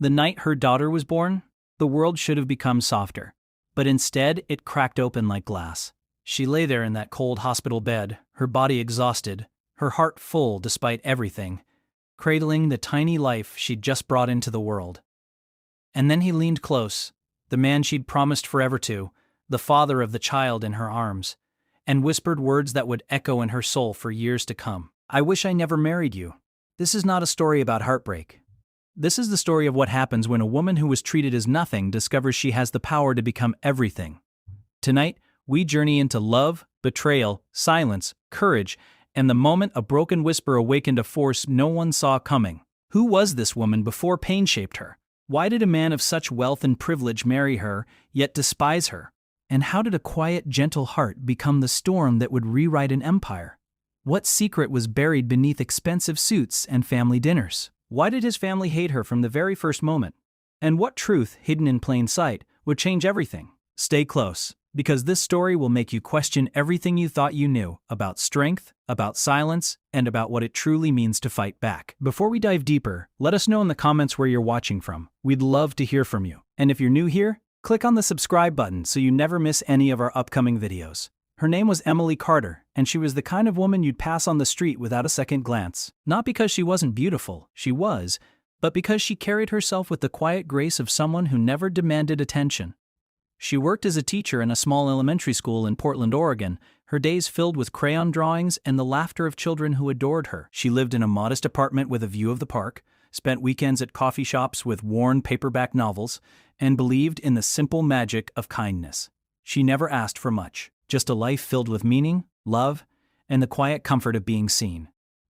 The night her daughter was born, the world should have become softer. But instead, it cracked open like glass. She lay there in that cold hospital bed, her body exhausted, her heart full despite everything, cradling the tiny life she'd just brought into the world. And then he leaned close, the man she'd promised forever to, the father of the child in her arms, and whispered words that would echo in her soul for years to come. "I wish I never married you." This is not a story about heartbreak. This is the story of what happens when a woman who was treated as nothing discovers she has the power to become everything. Tonight, we journey into love, betrayal, silence, courage, and the moment a broken whisper awakened a force no one saw coming. Who was this woman before pain shaped her? Why did a man of such wealth and privilege marry her, yet despise her? And how did a quiet, gentle heart become the storm that would rewrite an empire? What secret was buried beneath expensive suits and family dinners? Why did his family hate her from the very first moment? And what truth, hidden in plain sight, would change everything? Stay close, because this story will make you question everything you thought you knew about strength, about silence, and about what it truly means to fight back. Before we dive deeper, let us know in the comments where you're watching from. We'd love to hear from you. And if you're new here, click on the subscribe button so you never miss any of our upcoming videos. Her name was Emily Carter, and she was the kind of woman you'd pass on the street without a second glance. Not because she wasn't beautiful, she was, but because she carried herself with the quiet grace of someone who never demanded attention. She worked as a teacher in a small elementary school in Portland, Oregon, her days filled with crayon drawings and the laughter of children who adored her. She lived in a modest apartment with a view of the park, spent weekends at coffee shops with worn paperback novels, and believed in the simple magic of kindness. She never asked for much, just a life filled with meaning, love, and the quiet comfort of being seen.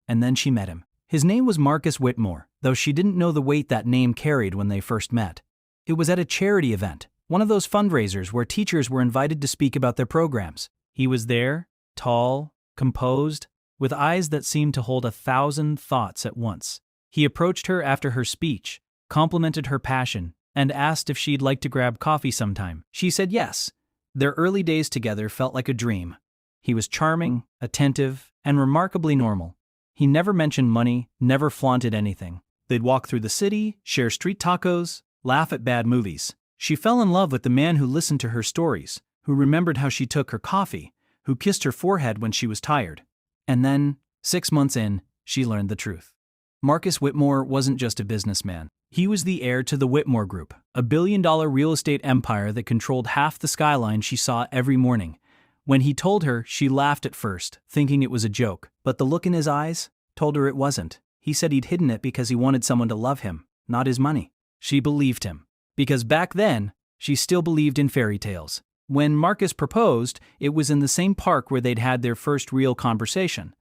And then she met him. His name was Marcus Whitmore, though she didn't know the weight that name carried when they first met. It was at a charity event, one of those fundraisers where teachers were invited to speak about their programs. He was there, tall, composed, with eyes that seemed to hold 1,000 thoughts at once. He approached her after her speech, complimented her passion, and asked if she'd like to grab coffee sometime. She said yes. Their early days together felt like a dream. He was charming, attentive, and remarkably normal. He never mentioned money, never flaunted anything. They'd walk through the city, share street tacos, laugh at bad movies. She fell in love with the man who listened to her stories, who remembered how she took her coffee, who kissed her forehead when she was tired. And then, 6 months in, she learned the truth. Marcus Whitmore wasn't just a businessman. He was the heir to the Whitmore Group, a billion-dollar real estate empire that controlled half the skyline she saw every morning. When he told her, she laughed at first, thinking it was a joke, but the look in his eyes told her it wasn't. He said he'd hidden it because he wanted someone to love him, not his money. She believed him, because back then, she still believed in fairy tales. When Marcus proposed, it was in the same park where they'd had their first real conversation.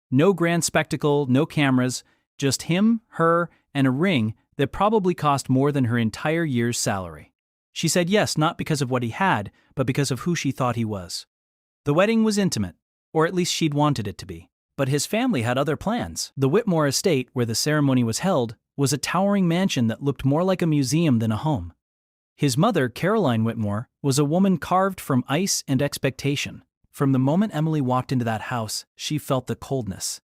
No grand spectacle, no cameras, just him, her, and a ring that probably cost more than her entire year's salary. She said yes not because of what he had, but because of who she thought he was. The wedding was intimate, or at least she'd wanted it to be. But his family had other plans. The Whitmore estate, where the ceremony was held, was a towering mansion that looked more like a museum than a home. His mother, Caroline Whitmore, was a woman carved from ice and expectation. From the moment Emily walked into that house, she felt the coldness.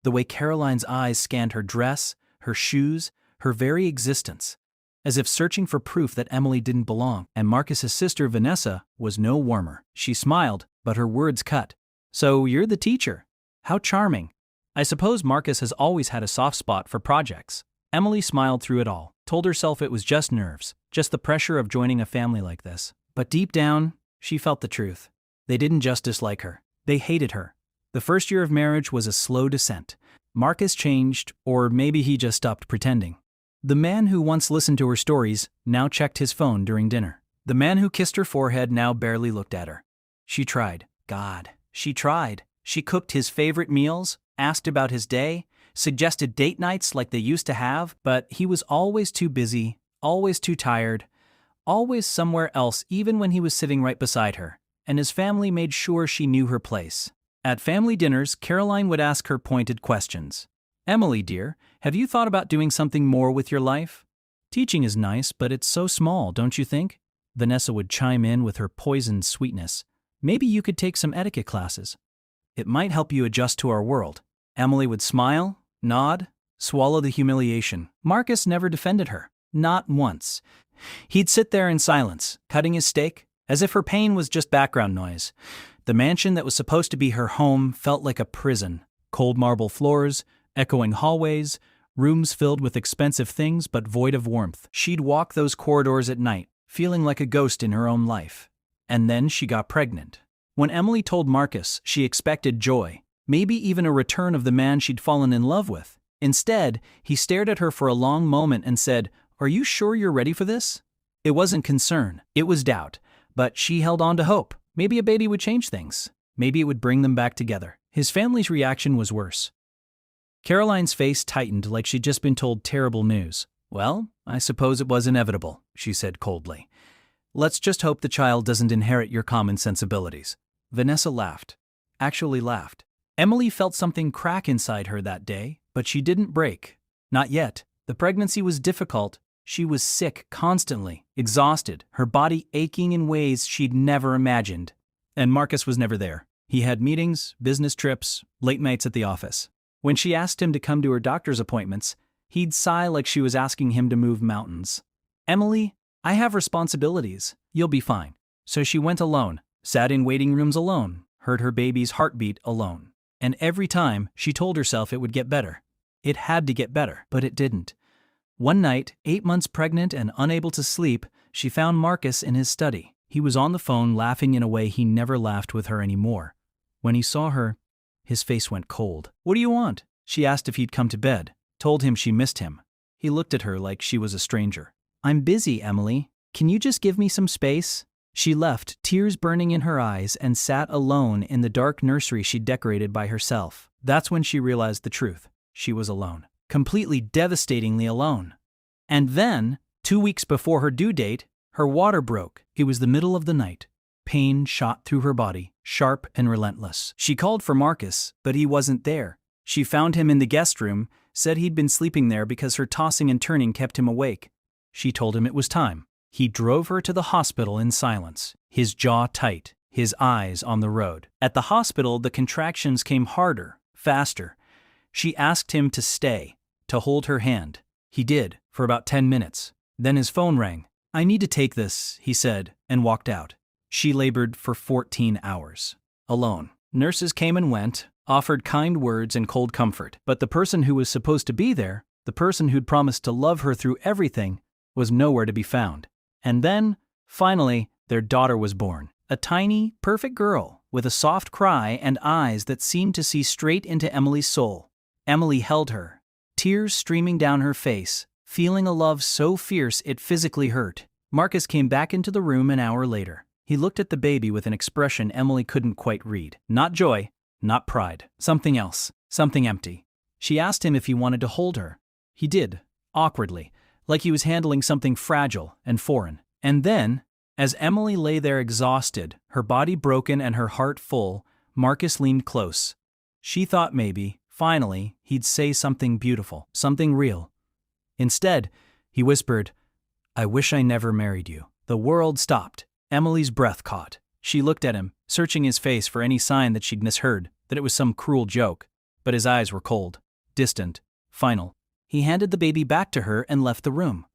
The way Caroline's eyes scanned her dress, her shoes, her very existence, as if searching for proof that Emily didn't belong. And Marcus's sister, Vanessa, was no warmer. She smiled, but her words cut. "So you're the teacher. How charming. I suppose Marcus has always had a soft spot for projects." Emily smiled through it all, told herself it was just nerves, just the pressure of joining a family like this. But deep down, she felt the truth. They didn't just dislike her. They hated her. The first year of marriage was a slow descent. Marcus changed, or maybe he just stopped pretending. The man who once listened to her stories now checked his phone during dinner. The man who kissed her forehead now barely looked at her. She tried. God, she tried. She cooked his favorite meals, asked about his day, suggested date nights like they used to have, but he was always too busy, always too tired, always somewhere else even when he was sitting right beside her, and his family made sure she knew her place. At family dinners, Caroline would ask her pointed questions. "Emily, dear, have you thought about doing something more with your life? Teaching is nice, but it's so small, don't you think?" Vanessa would chime in with her poisoned sweetness. "Maybe you could take some etiquette classes. It might help you adjust to our world." Emily would smile, nod, swallow the humiliation. Marcus never defended her. Not once. He'd sit there in silence, cutting his steak, as if her pain was just background noise. The mansion that was supposed to be her home felt like a prison. Cold marble floors, echoing hallways, rooms filled with expensive things but void of warmth. She'd walk those corridors at night, feeling like a ghost in her own life. And then she got pregnant. When Emily told Marcus, she expected joy, maybe even a return of the man she'd fallen in love with. Instead, he stared at her for a long moment and said, "Are you sure you're ready for this?" It wasn't concern, it was doubt, but she held on to hope. Maybe a baby would change things. Maybe it would bring them back together. His family's reaction was worse. Caroline's face tightened like she'd just been told terrible news. "Well, I suppose it was inevitable," she said coldly. "Let's just hope the child doesn't inherit your common sensibilities." Vanessa laughed. Actually laughed. Emily felt something crack inside her that day, but she didn't break. Not yet. The pregnancy was difficult. She was sick constantly, exhausted, her body aching in ways she'd never imagined. And Marcus was never there. He had meetings, business trips, late nights at the office. When she asked him to come to her doctor's appointments, he'd sigh like she was asking him to move mountains. "Emily, I have responsibilities. You'll be fine." So she went alone, sat in waiting rooms alone, heard her baby's heartbeat alone. And every time, she told herself it would get better. It had to get better, but it didn't. One night, 8 months pregnant and unable to sleep, she found Marcus in his study. He was on the phone laughing in a way he never laughed with her anymore. When he saw her, his face went cold. "What do you want?" She asked if he'd come to bed, told him she missed him. He looked at her like she was a stranger. "I'm busy, Emily. Can you just give me some space?" She left, tears burning in her eyes, and sat alone in the dark nursery she'd decorated by herself. That's when she realized the truth. She was alone. Completely devastatingly alone. And then, 2 weeks before her due date, her water broke. It was the middle of the night. Pain shot through her body, sharp and relentless. She called for Marcus, but he wasn't there. She found him in the guest room, said he'd been sleeping there because her tossing and turning kept him awake. She told him it was time. He drove her to the hospital in silence, his jaw tight, his eyes on the road. At the hospital, the contractions came harder, faster. She asked him to stay, to hold her hand. He did, for about 10 minutes. Then his phone rang. "I need to take this," he said, and walked out. She labored for 14 hours. Alone. Nurses came and went, offered kind words and cold comfort. But the person who was supposed to be there, the person who'd promised to love her through everything, was nowhere to be found. And then, finally, their daughter was born. A tiny, perfect girl, with a soft cry and eyes that seemed to see straight into Emily's soul. Emily held her, tears streaming down her face, feeling a love so fierce it physically hurt. Marcus came back into the room an hour later. He looked at the baby with an expression Emily couldn't quite read. Not joy, not pride. Something else, something empty. She asked him if he wanted to hold her. He did, awkwardly, like he was handling something fragile and foreign. And then, as Emily lay there exhausted, her body broken and her heart full, Marcus leaned close. She thought maybe, finally, he'd say something beautiful, something real. Instead, he whispered, "I wish I never married you." The world stopped. Emily's breath caught. She looked at him, searching his face for any sign that she'd misheard, that it was some cruel joke. But his eyes were cold, distant, final. He handed the baby back to her and left the room.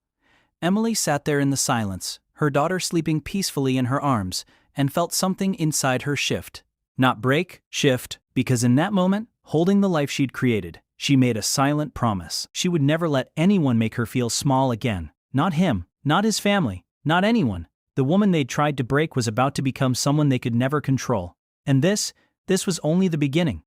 Emily sat there in the silence, her daughter sleeping peacefully in her arms, and felt something inside her shift. Not break, shift, because in that moment, holding the life she'd created, she made a silent promise. She would never let anyone make her feel small again. Not him, not his family, not anyone. The woman they'd tried to break was about to become someone they could never control. And this was only the beginning.